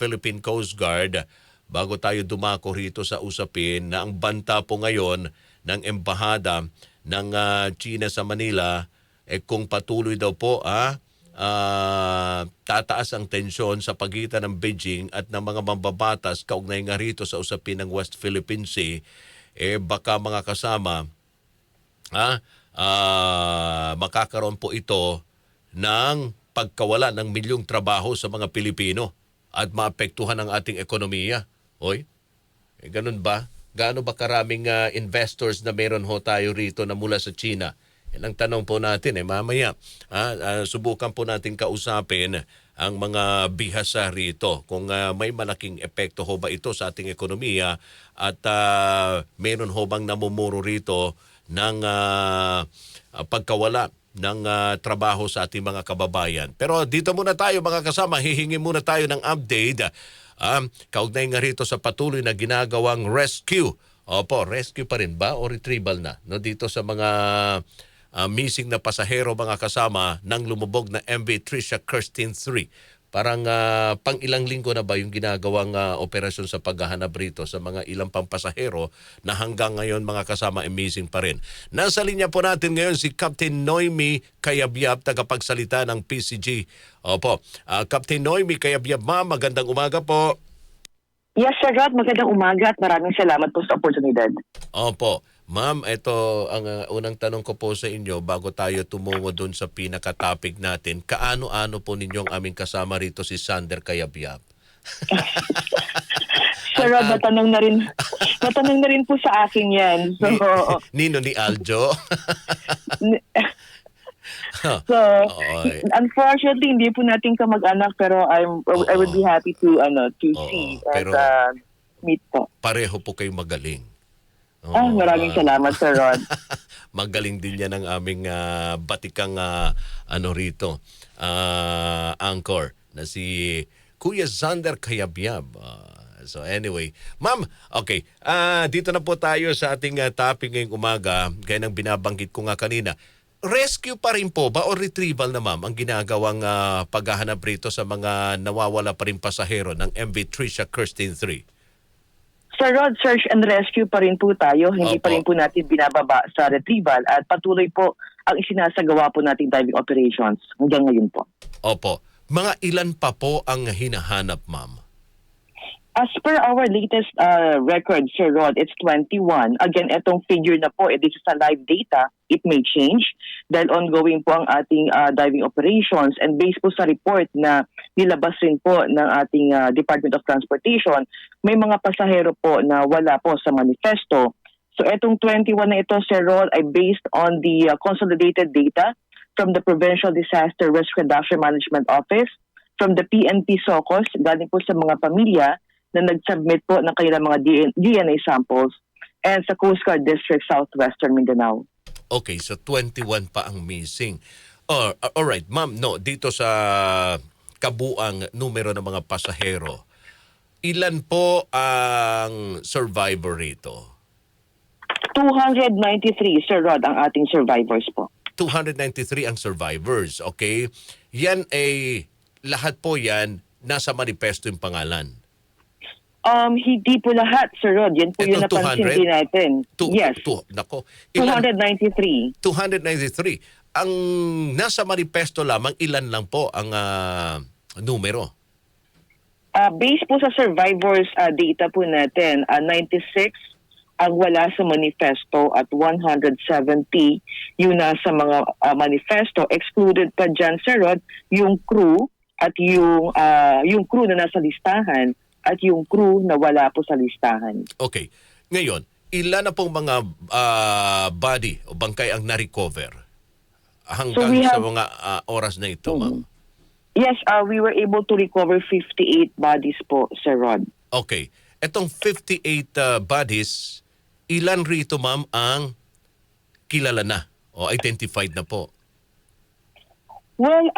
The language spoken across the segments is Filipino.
Philippine Coast Guard bago tayo dumako rito sa usapin na ang banta po ngayon ng embahada ng China sa Manila kung patuloy daw po tataas ang tensyon sa pagitan ng Beijing at ng mga mambabatas kaugnay nga rito sa usapin ng West Philippine Sea, baka mga kasama makakaroon po ito ng pagkawala ng milyong trabaho sa mga Pilipino at maapektuhan ang ating ekonomiya. Oy, ganun ba? Gaano ba karaming investors na meron ho tayo rito na mula sa China? Yan ang tanong po natin mamaya. Subukan po natin kausapin ang mga bihasa rito kung may malaking epekto ho ba ito sa ating ekonomiya at meron ho bang namumuro rito ng pagkawala ng trabaho sa ating mga kababayan. Pero dito muna tayo mga kasama, hihingi muna tayo ng update kaugnay nga rito sa patuloy na ginagawang rescue. Opo, rescue pa rin ba o retrieval na? No, dito sa mga missing na pasahero mga kasama ng lumubog na MV Tricia Kirsten 3. Parang pang ilang linggo na ba yung ginagawang operasyon sa paghahanap rito sa mga ilang pang pasahero na hanggang ngayon mga kasama missing pa rin. Nasa linya po natin ngayon si Captain Noemi Cayabyab, tagapagsalita ng PCG. Opo, Captain Noemi Cayabyab, ma'am, magandang umaga po. Yes, Sir Rod, magandang umaga at maraming salamat po sa oportunidad. Opo. Ma'am, ito ang unang tanong ko po sa inyo bago tayo tumungo doon sa pinaka-topic natin. Kaano-ano po ninyong aming kasama rito si Sander Cayabyab? Sir Rod, natanong na rin po sa akin yan. So, Nino ni Aljo? So, unfortunately, hindi po natin kamag-anak pero I would be happy to see and meet po. Pareho po kayo magaling. Maraming salamat, Sir Rod. Magaling din yan ang aming batikang rito, anchor na si Kuya Sander Cayabyab. So anyway, ma'am, okay. Dito na po tayo sa ating topic ngayong umaga. Gaya ng binabanggit ko nga kanina. Rescue pa rin po ba o retrieval na ma'am ang ginagawang paghahanap rito sa mga nawawala pa rin pasahero ng MV Tricia Kirsten 3? Sir Rod, search and rescue pa rin po tayo. Hindi pa rin po natin binababa sa retrieval at patuloy po ang isinasagawa po nating diving operations hanggang ngayon po. Opo. Mga ilan pa po ang hinahanap, ma'am? As per our latest record, Sir Rod, it's 21. Again, itong figure na po, this is a live data. It may change dahil ongoing po ang ating diving operations and based po sa report na nilabas rin po ng ating Department of Transportation, may mga pasahero po na wala po sa manifesto. So itong 21 na ito, Sir Rod, ay based on the consolidated data from the Provincial Disaster Risk Reduction Management Office, from the PNP SOCOS, galing po sa mga pamilya na nag-submit po ng kanilang mga DNA samples, and sa Coast Guard District Southwestern Mindanao. Okay, so 21 pa ang missing. Alright, ma'am, no, dito sa kabuang numero ng mga pasahero, ilan po ang survivor rito? 293, Sir Rod, ang ating survivors po. 293 ang survivors, okay? Yan ay, lahat po yan, nasa manifesto yung pangalan. Hindi po lahat, Sir Rod. Yan po yung napansin din natin. Yes. 293. 293. Ang nasa manifesto lamang, ilan lang po ang numero? Based po sa survivors data po natin, 96 ang wala sa manifesto at 170 yung nasa mga manifesto. Excluded pa dyan, Sir Rod, yung crew at yung crew na nasa listahan at yung crew na wala po sa listahan. Okay. Ngayon, ilan na pong mga body o bangkay ang na-recover hanggang sa mga oras na ito, ma'am? Yes, we were able to recover 58 bodies po, Sir Rod. Okay. Etong 58 bodies, ilan rito, ma'am, ang kilala na o identified na po? Well,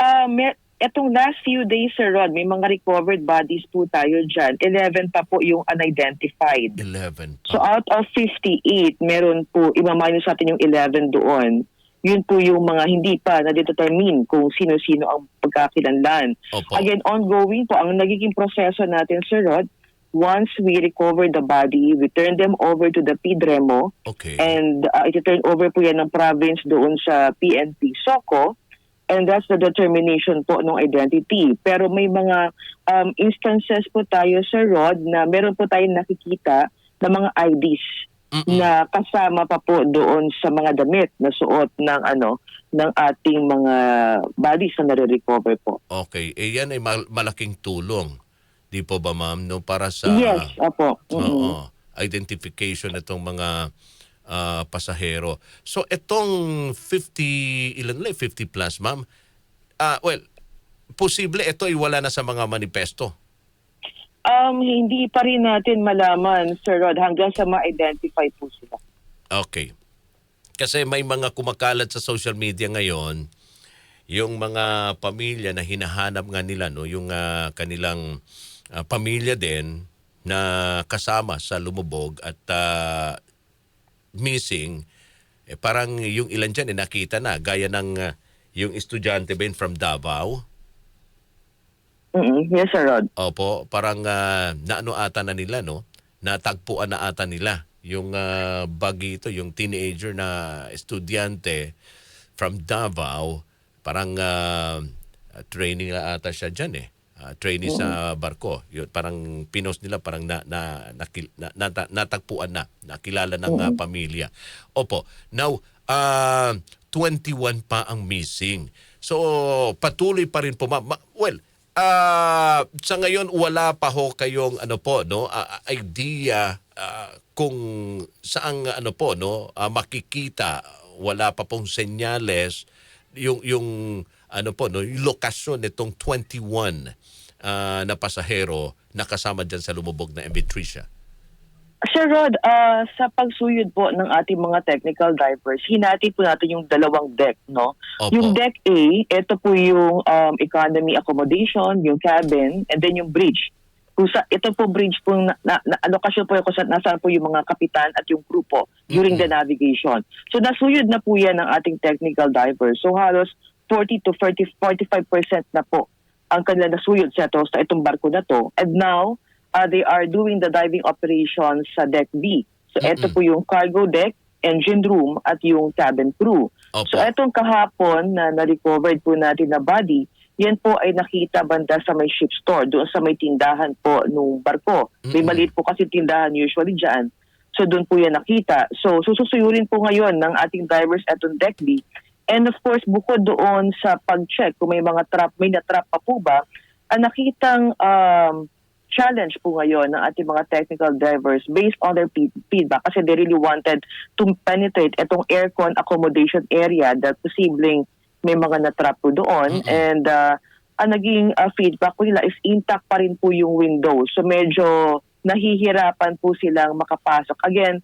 etong last few days, Sir Rod, may mga recovered bodies po tayo dyan. 11 pa po yung unidentified. 11 pa. So out of 58, meron po, imaminus natin yung 11 doon. Yun po yung mga hindi pa na-determine kung sino-sino ang pagkakilanlan. Opo. Again, ongoing po ang nagiging proseso natin, Sir Rod. Once we recover the body, we turn them over to the PDREMO, Okay. and iti-turn over po yan ng province doon sa PNP SOCO, and that's the determination po ng identity. Pero may mga instances po tayo, Sir Rod, na meron po tayong nakikita na mga IDs na kasama pa po doon sa mga damit na suot ng ating mga bodies na nare-recover po. Okay. Yan ay malaking tulong. Di po ba, ma'am? No, para sa Yes, opo. oo, identification itong mga pasahero. So itong 50, ilan na 50 plus, ma'am? Well, posible ito ay wala na sa mga manifesto. Hindi pa rin natin malaman, Sir Rod, hanggang sa ma-identify po sila. Okay. Kasi may mga kumakalat sa social media ngayon, yung mga pamilya na hinahanap nga nila, no, yung kanilang pamilya din na kasama sa lumubog at missing, parang yung ilan dyan nakita na, gaya ng yung estudyante Ben from Davao. Yes, Sir Rod. Opo, parang naano ata na nila, no? Natagpuan na ata nila yung bagi ito, yung teenager na estudyante from Davao. Parang training na ata siya dyan trainee sa barko. Yun, parang pinost nila, parang natagpuan na, nakilala ng pamilya. Opo, now, 21 pa ang missing. So, patuloy pa rin po. Sa ngayon wala pa ho kayong idea kung saang makikita, wala pa pong senyales yung lokasyon nitong 21 na pasahero na kasama diyan sa lumubog na MV Tricia. Sir Rod, sa pagsuyod po ng ating mga technical divers, hinati po natin yung dalawang deck, no? Opo. Yung deck A, ito po yung economy accommodation, yung cabin, and then yung bridge. Ito po bridge po, alokasyon po kung nasaan po yung mga kapitan at yung crew po during the navigation. So nasuyod na po yan ng ating technical divers. So halos 40 to 45% na po ang kanila nasuyod sa itong barko na to. And now, they are doing the diving operations sa Deck B. So ito po yung cargo deck, engine room, at yung cabin crew. Opo. So itong kahapon na na-recovered po natin na body, yan po ay nakita banda sa may ship store, doon sa may tindahan po nung barko. May maliit po kasi tindahan usually dyan. So doon po yan nakita. So susuyurin po ngayon ng ating divers atong Deck B. And of course, bukod doon sa pag-check kung may mga trap, may na-trap pa po ba, ang nakitang challenge po ngayon ng ating mga technical divers based on their feedback kasi they really wanted to penetrate itong aircon accommodation area that posibleng may mga na-trap po doon. And ang naging feedback po nila is intact pa rin po yung window. So medyo nahihirapan po silang makapasok. Again,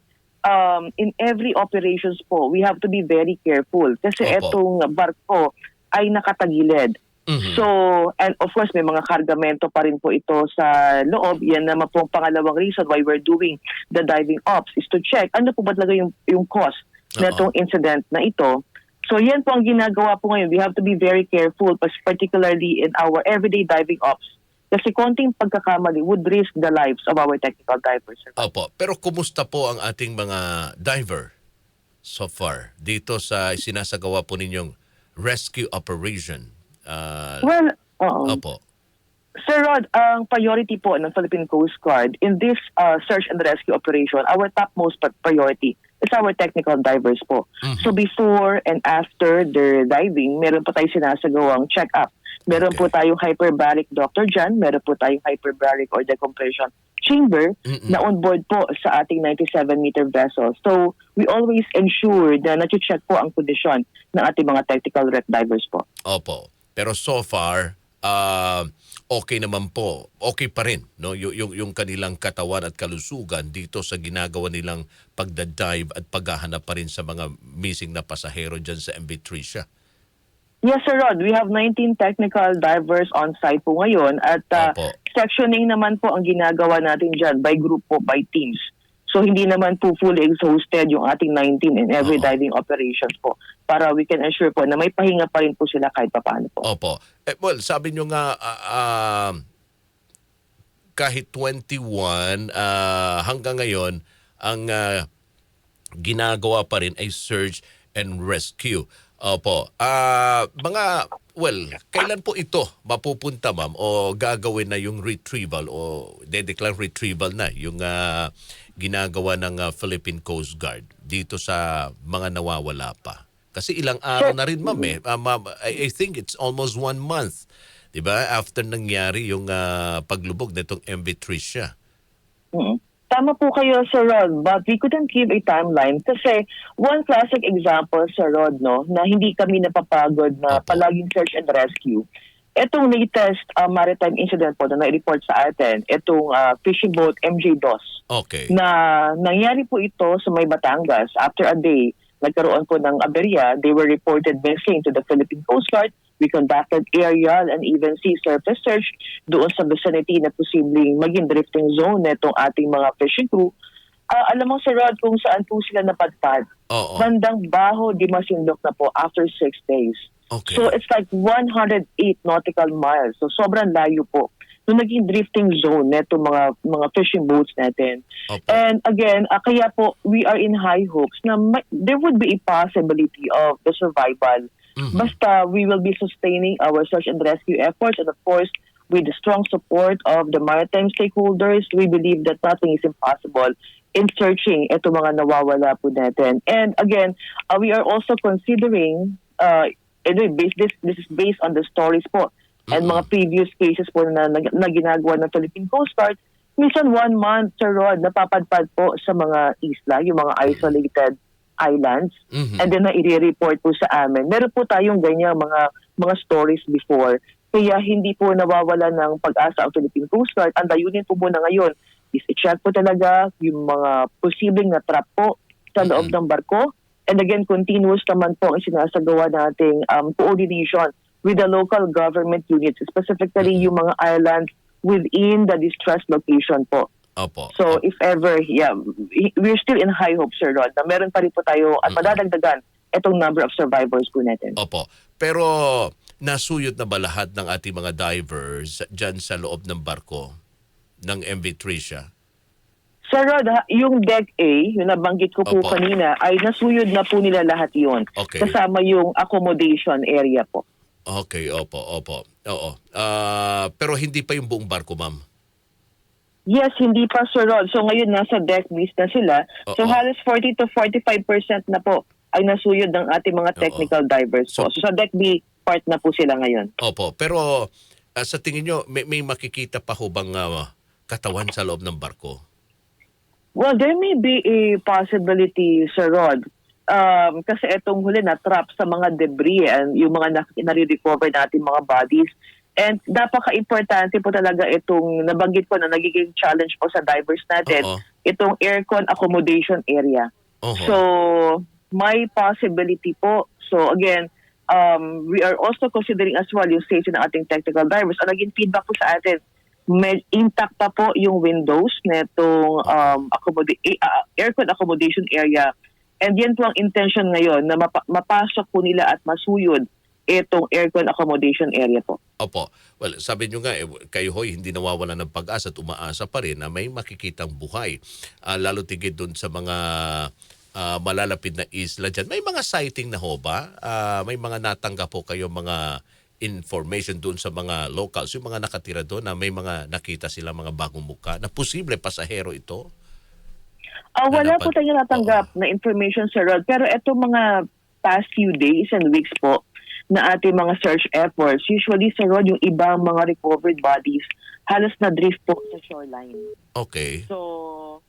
in every operations po, we have to be very careful kasi itong barko ay nakatagilid. So, and of course, may mga kargamento pa rin po ito sa loob. Yan naman po ang pangalawang reason why we're doing the diving ops is to check ano po ba talaga yung cause na itong incident na ito. So, yan po ang ginagawa po ngayon. We have to be very careful, particularly in our everyday diving ops. Kasi konting pagkakamali would risk the lives of our technical divers. Opo. Pero kumusta po ang ating mga diver so far dito sa sinasagawa po ninyong rescue operation? Opo. Sir Rod, ang priority po ng Philippine Coast Guard in this search and rescue operation, our topmost priority is our technical divers po. So before and after their diving, meron po tayo sinasagawang check-up. Meron po tayong hyperbaric doctor dyan, meron po tayong hyperbaric or decompression chamber na on board po sa ating 97-meter vessel. So we always ensure na na-check po ang kondisyon ng ating mga technical divers po. Opo. Pero so far, okay naman po. Okay pa rin, no? Yung kanilang katawan at kalusugan dito sa ginagawa nilang pagdadive at paghahanap pa rin sa mga missing na pasahero dyan sa MV Tricia. Yes, Sir Rod. We have 19 technical divers on site po ngayon at sectioning naman po ang ginagawa natin dyan by group po, by teams. So hindi naman po fully exhausted yung ating 19 in every Oo. diving operations po para we can ensure po na may pahinga pa rin po sila kahit papaano po. Opo. Well, sabi nyo nga, kahit 21, hanggang ngayon, ang ginagawa pa rin ay search and rescue. Opo. Kailan po ito mapupunta, ma'am, o gagawin na yung retrieval o dedeclare retrieval na yung ginagawa ng Philippine Coast Guard dito sa mga nawawala pa? Kasi ilang araw na rin, ma'am, eh. I think it's almost 1 month, di ba, after nangyari yung paglubog nitong MV Tricia. Mm. Tama po kayo, Sir Rod, but we couldn't give a timeline kasi one classic example, Sir Rod, no, na hindi kami napapagod na Opo. palaging search and rescue. Itong latest maritime incident po na na-report sa atin, itong fishing boat MJ Dos, Okay. na nangyari po ito sa may Batangas. After a day, nagkaroon po ng aberya. They were reported missing to the Philippine Coast Guard. We conducted aerial and even sea surface search doon sa vicinity na posibleng maging drifting zone nitong ating mga fishing crew. Alam mo, Sir Rod, kung saan po sila napadpad. Oo. Bandang Baho di Masinloc na po after 6 days. Okay. So it's like 108 nautical miles. So sobrang layo po. Nung naging drifting zone neto mga fishing boats natin. Opo. And again, kaya po we are in high hopes na there would be a possibility of the survival. Basta we will be sustaining our search and rescue efforts, and of course with the strong support of the maritime stakeholders, we believe that nothing is impossible in searching ito mga nawawala po natin. And again, we are also considering this is based on the stories po and mga previous cases po na ginagawa ng Philippine Coast Guard. Minsan 1 month, Sir Rod, napapadpad po sa mga isla, yung mga isolated islands, and then na i-report po sa amin. Meron po tayong ganyan mga stories before. Kaya hindi po nawawala ng pag-asa ang Philippine Coast Guard. Ang layunin po muna ngayon is i-check po talaga yung mga posibleng na trap po sa loob ng barko. And again, continuous naman po ang sinasagawa nating coordination with the local government units, specifically yung mga islands within the distressed location po. Opo. So if ever, we're still in high hope, Sir Rod, na meron pa rin po tayo at madadagdagan itong number of survivors po natin. Opo. Pero nasuyot na ba lahat ng ating mga divers dyan sa loob ng barko ng MV Tricia? Sir Rod, yung Deck A, yung nabanggit ko po Opo. kanina, ay nasuyod na po nila lahat yon. Okay. Kasama yung accommodation area po. Okay, opo. Oo. Pero hindi pa yung buong barko, ma'am. Yes, hindi pa, Sir Rod. So ngayon nasa deck list na sila. So Oo. halos 40 to 45% na po ay nasuyod ng ating mga technical divers po. So sa deck B, part na po sila ngayon. Opo. Pero sa tingin nyo, may makikita pa ho bang katawan sa loob ng barko? Well, there may be a possibility, Sir Rod. Kasi itong huli na trap sa mga debris and yung mga nare-recover natin mga bodies. And napaka-importante po talaga itong nabanggit ko na nagiging challenge po sa divers natin, Oo. itong aircon accommodation area. Oho. So, may possibility po. So again, we are also considering as well yung safety ng ating technical divers. Ang naging feedback po sa atin, intact pa po yung windows netong aircon accommodation area. And yan po ang intention ngayon na mapasok po nila at masuyod itong aircon accommodation area po. Opo. Well, sabi nyo nga, kayo hoy, hindi nawawala ng pag-asa at umaasa pa rin na may makikitang buhay. Lalo tigid dun sa mga malalapit na isla dyan. May mga sighting na ho ba? May mga natanggap po kayo mga information dun sa mga locals, yung mga nakatira doon na may mga nakita sila mga bagong muka na posible pasahero ito? Wala po tayong natanggap na information, Sir Rod. Pero itong mga past few days and weeks po, na ating mga search efforts, usually, Sir Rod, yung ibang mga recovered bodies, halos na drift po sa shoreline. Okay. So,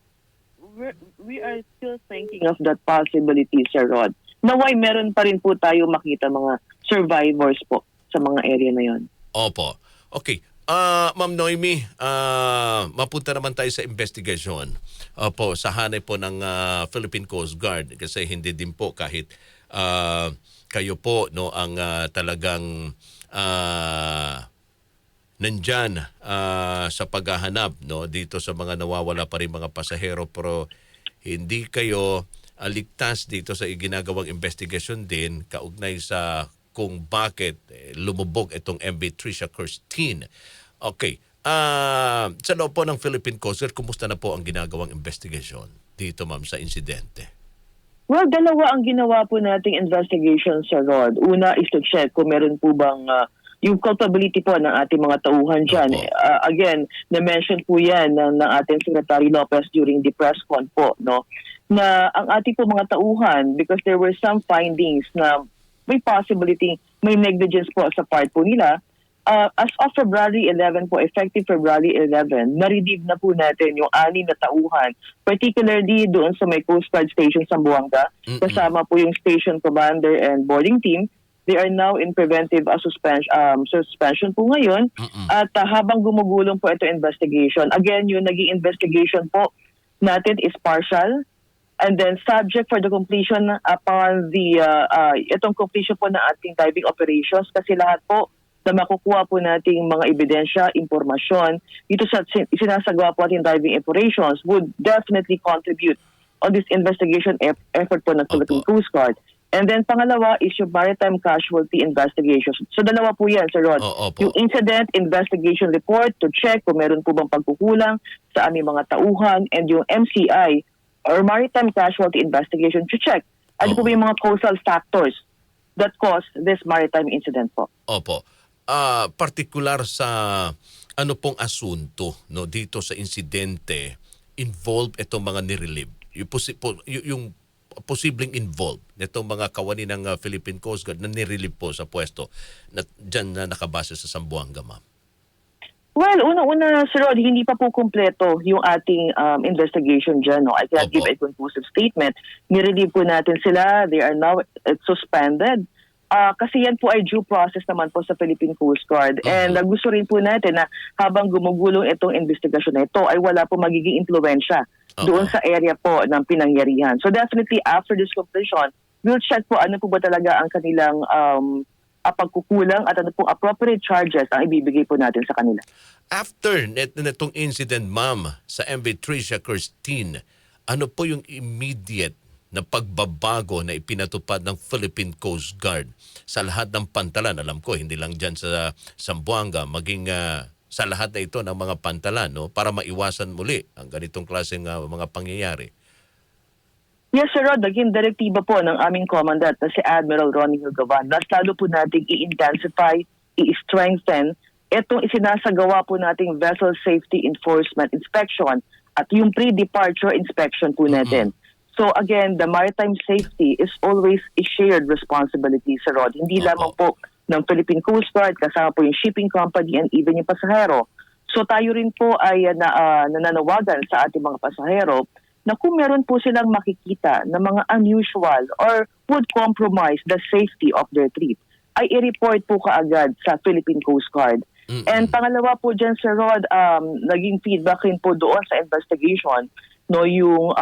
we are still thinking of that possibility, Sir Rod. Naway, meron pa rin po tayo makita mga survivors po sa mga area na yon. Opo. Okay. Ma'am Noemi, mapunta naman tayo sa investigation. Opo, sa hanay po ng Philippine Coast Guard kasi hindi din po kahit kayo po no ang talagang nandyan sa paghahanap no dito sa mga nawawala pa rin mga pasahero, pero hindi kayo ligtas dito sa ginagawang investigasyon din kaugnay sa kung bakit lumubog itong MV Trisha Kirstine. Okay. Sa loob po ng Philippine Coast Guard, kumusta na po ang ginagawang investigasyon dito, ma'am, sa insidente? Well, dalawa ang ginawa po nating investigation, Sir Rod. Una is to check kung meron po bang yung culpability po ng ating mga tauhan dyan. Opo. Again, na-mention po yan ng ating Secretary Lopez during the press con po, no? Na ang ating po mga tauhan, because there were some findings na may possibility, may negligence po sa part po nila. As of February 11 po, effective February 11, na-relieve na po natin yung 6 na tauhan, particularly doon sa may Coast Guard Station sa Buanga, kasama po yung station commander and boarding team. They are now in preventive suspension po ngayon. At habang gumugulong po ito investigation, again, yung naging investigation po natin is partial. And then subject for the completion upon the itong completion po ng ating diving operations, kasi lahat po na makukuha po nating mga ebidensya, impormasyon dito sa sinasagawa po ating diving operations would definitely contribute on this investigation effort po ng Philippine Coast Guard. And then pangalawa is yung maritime casualty investigation. So dalawa po yan, Sir Rod. Yung incident investigation report to check kung meron po bang pagkukulang sa aming mga tauhan, and yung MCI or maritime casualty investigation to check ano po ba yung mga causal factors that caused this maritime incident po. Opo. Partikular sa ano pong asunto, no, dito sa insidente, involved itong mga nirelieve. Yung posibleng involved nitong mga kawani ng Philippine Coast Guard na nirelieve po sa pwesto na dyan na nakabase sa Zamboanga, ma'am. Well, una-una, Sir Rod, hindi pa po kumpleto yung ating investigation dyan. No? I cannot give a conclusive statement. Nirelieve po natin sila. They are now suspended. Kasi yan po ay due process naman po sa Philippine Coast Guard. And gusto rin po natin na habang gumugulong itong investigasyon na ito ay wala po magiging impluensya doon sa area po ng pinangyarihan. So definitely after this completion, we'll check po ano po ba talaga ang kanilang pagkukulang at ano pong appropriate charges ang ibibigay po natin sa kanila. After netong incident, ma'am, sa MV Trisha Kirstine, ano po yung immediate na pagbabago na ipinatupad ng Philippine Coast Guard sa lahat ng pantalan? Alam ko, hindi lang dyan sa Zamboanga, maging sa lahat na ito ng mga pantalan, no, para maiwasan muli ang ganitong klaseng mga pangyayari. Yes, Sir Rod, naging direktiba po ng aming commandant na si Admiral Ronnie Hugavan. Mas lalo po nating i-intensify, i-strengthen itong isinasagawa po nating vessel safety enforcement inspection at yung pre-departure inspection po natin. So again, the maritime safety is always a shared responsibility, Sir Rod. Hindi lamang po ng Philippine Coast Guard, kasama po yung shipping company and even yung pasahero. So tayo rin po ay nananawagan sa ating mga pasahero na kung meron po silang makikita na mga unusual or would compromise the safety of their trip, ay i-report po kaagad sa Philippine Coast Guard. And pangalawa po dyan, Sir Rod, naging feedback rin po doon sa investigation, no, yung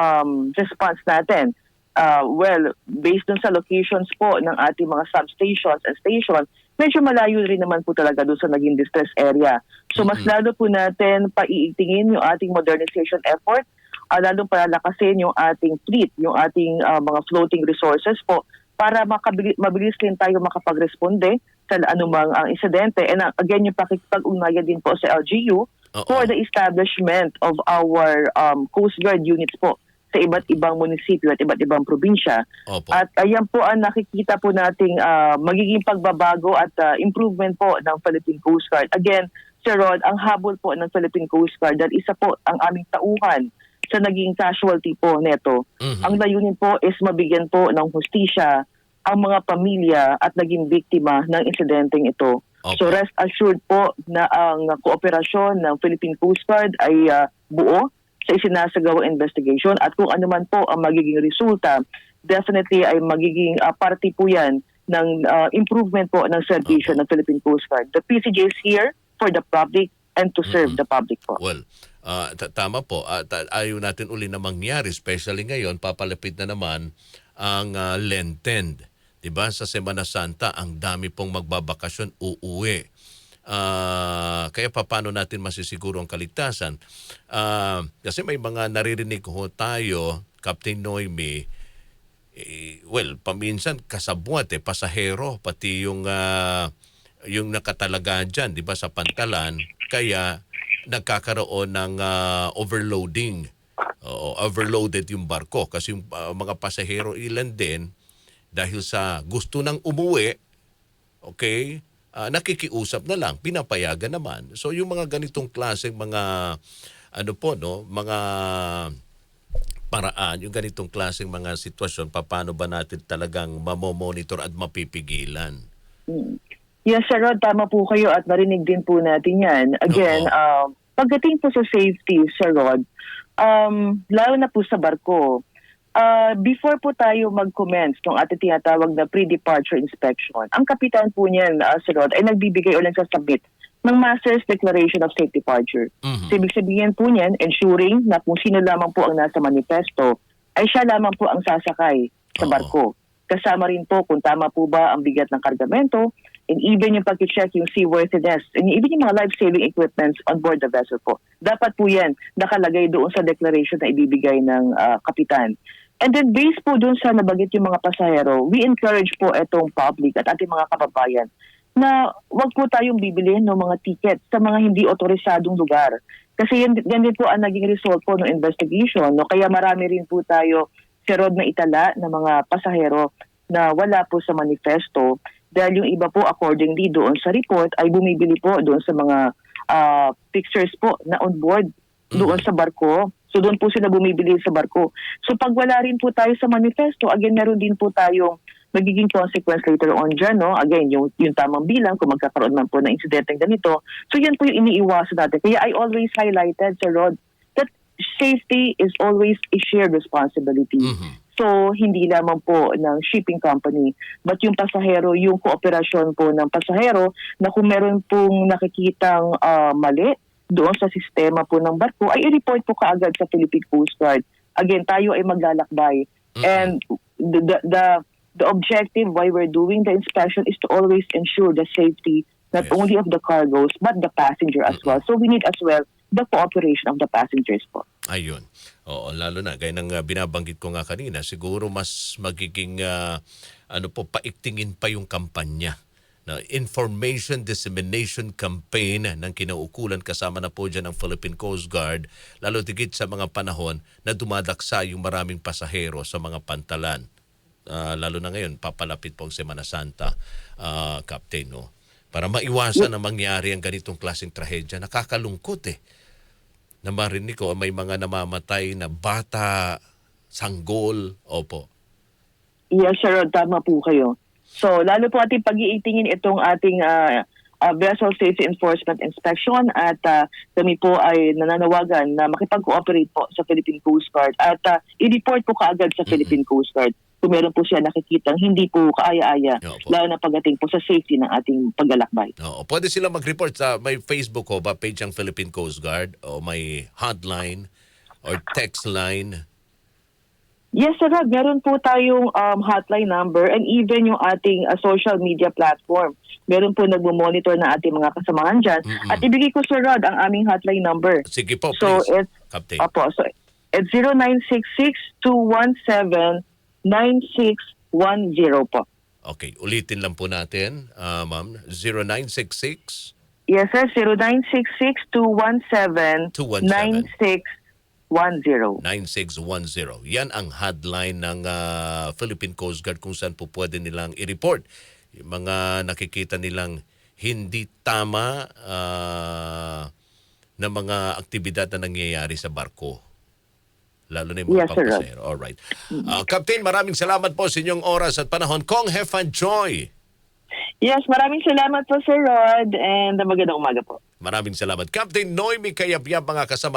response natin. Well, based dun sa locations po ng ating mga substations and stations, medyo malayo rin naman po talaga doon sa naging distress area. So mas lalo po natin paiitingin yung ating modernization effort, lalo palakasin yung ating fleet, yung ating mga floating resources po para mabilis rin tayo makapag-responde sa anumang insidente. And again, yung pakikipag-ugnayan din po sa LGU for the establishment of our Coast Guard units po sa iba't ibang munisipyo at iba't ibang probinsya. At ayan po ang nakikita po nating magiging pagbabago at improvement po ng Philippine Coast Guard. Again, Sir Rod, ang habol po ng Philippine Coast Guard, dahil isa po ang aming tauhan sa naging casualty po neto. Ang layunin po is mabigyan po ng hustisya ang mga pamilya at naging biktima ng insidenteng ito. So rest assured po na ang kooperasyon ng Philippine Coast Guard ay buo sa isinasagawang investigation, at kung ano man po ang magiging resulta, definitely ay magiging parte po yan ng improvement po ng serbisyo ng Philippine Coast Guard. The PCG is here for the public and to serve the public po. Well, tama po. Ayaw natin uli na mangyari, especially ngayon, papalapit na naman ang Lenten. Diba? Sa Semana Santa, ang dami pong magbabakasyon, uuwi. Kaya paano natin masisiguro ang kaligtasan? Kasi may mga naririnig ho tayo Captain Noemi, well, paminsan kasabwat pasahero, pati yung nakatalagahan dyan, di ba, sa pantalan, kaya nagkakaroon ng overloading. Overloaded yung barko kasi yung mga pasahero ilan din dahil sa gusto ng umuwi, okay, nakikiusap na lang, pinapayagan naman. So yung mga ganitong klaseng mga mga paraan, yung ganitong klaseng mga sitwasyon, paano ba natin talagang mamomonitor at mapipigilan? Yes, Sir Rod, tama po kayo at narinig din po natin yan. Again, pagdating po sa safety, Sir Rod, lalo na po sa barko, before po tayo mag-commence ng ating tinatawag na pre-departure inspection, ang kapitan po niyan, Sir Rod, ay nagbibigay o nagsasubmit ng Master's Declaration of Safe Departure. So, ibig sabihin po niyan, ensuring na kung sino lamang po ang nasa manifesto, ay siya lamang po ang sasakay sa barko. Kasama rin po kung tama po ba ang bigat ng kargamento, and even yung pag-check yung seaworthiness, and even yung mga life-saving equipments on board the vessel po. Dapat po yan nakalagay doon sa declaration na ibibigay ng kapitan. And then based po doon sa nabagit yung mga pasahero, we encourage po itong public at ating mga kababayan na wag po tayong bibilhin ng mga ticket sa mga hindi otorisadong lugar. Kasi yan din po ang naging result po ng investigation. No? Kaya marami rin po tayo serod na itala ng mga pasahero na wala po sa manifesto. Dahil yung iba po accordingly doon sa report ay bumibili po doon sa mga pictures po na on board doon sa barko. So doon po sila bumibili sa barko. So pag wala rin po tayo sa manifesto, again meron din po tayong magiging consequence later on dyan. No? Again, yung tamang bilang kung magkakaroon man po ng insidente ganito. So yan po yung iniiwasan natin. Kaya I always highlighted, Sir Rod, that safety is always a shared responsibility. So, hindi lamang po ng shipping company, but yung pasahero, yung kooperasyon po ng pasahero na kung meron pong nakikitang mali doon sa sistema po ng barko, ay i-report po kaagad sa Philippine Coast Guard. Again, tayo ay maglalakbay. And the objective why we're doing the inspection is to always ensure the safety not only of the cargoes, but the passenger as well. So, we need as well the cooperation of the passengers po. Ayun. Oo, lalo na gaya ng binabanggit ko nga kanina, siguro mas magiging paiktingin pa yung kampanya na information dissemination campaign ng kinaukulan kasama na po dyan ng Philippine Coast Guard, lalo tigit sa mga panahon na dumadaksa yung maraming pasahero sa mga pantalan. Lalo na ngayon, papalapit po ang Semana Santa, Captain, no? Para maiwasan na mangyari ang ganitong klaseng trahedya. Nakakalungkot na marinig ko may mga namamatay na bata, sanggol, opo. Yes, sir, tama po kayo. So, lalo po ating pag-iitingin itong ating Vessel Safety Enforcement Inspection at kami po ay nananawagan na makipag-cooperate po sa Philippine Coast Guard at i-report po kaagad sa Philippine Coast Guard kung meron po siya nakikitang hindi po kaaya-aya, lalo na pagdating po sa safety ng ating paglalakbay. Oo, pwede sila mag-report sa may Facebook o ba page ng Philippine Coast Guard o may hotline or text line? Yes, sir. Meron po tayong hotline number and even yung ating social media platform. Meron po nagmo-monitor na ating mga kasamahan dyan. At ibigay ko, Sir Rod, ang aming hotline number. Sige po, so please, it's, Captain. So it's 0966-217-9610 po. Okay, ulitin lang po natin, ma'am. 0966? Yes, sir. 0966-217-9610. 9610. Yan ang hotline ng Philippine Coast Guard kung saan po pwede nilang i-report yung mga nakikita nilang hindi tama na mga aktibidad na nangyayari sa barko. Lalo na yung mga pampasero. Alright. Captain, maraming salamat po sa inyong oras at panahon. Kong Hefan Joy. Yes, maraming salamat po, Sir Rod, and magandang umaga po. Maraming salamat. Captain Noemi Kayabyab, mga kasama.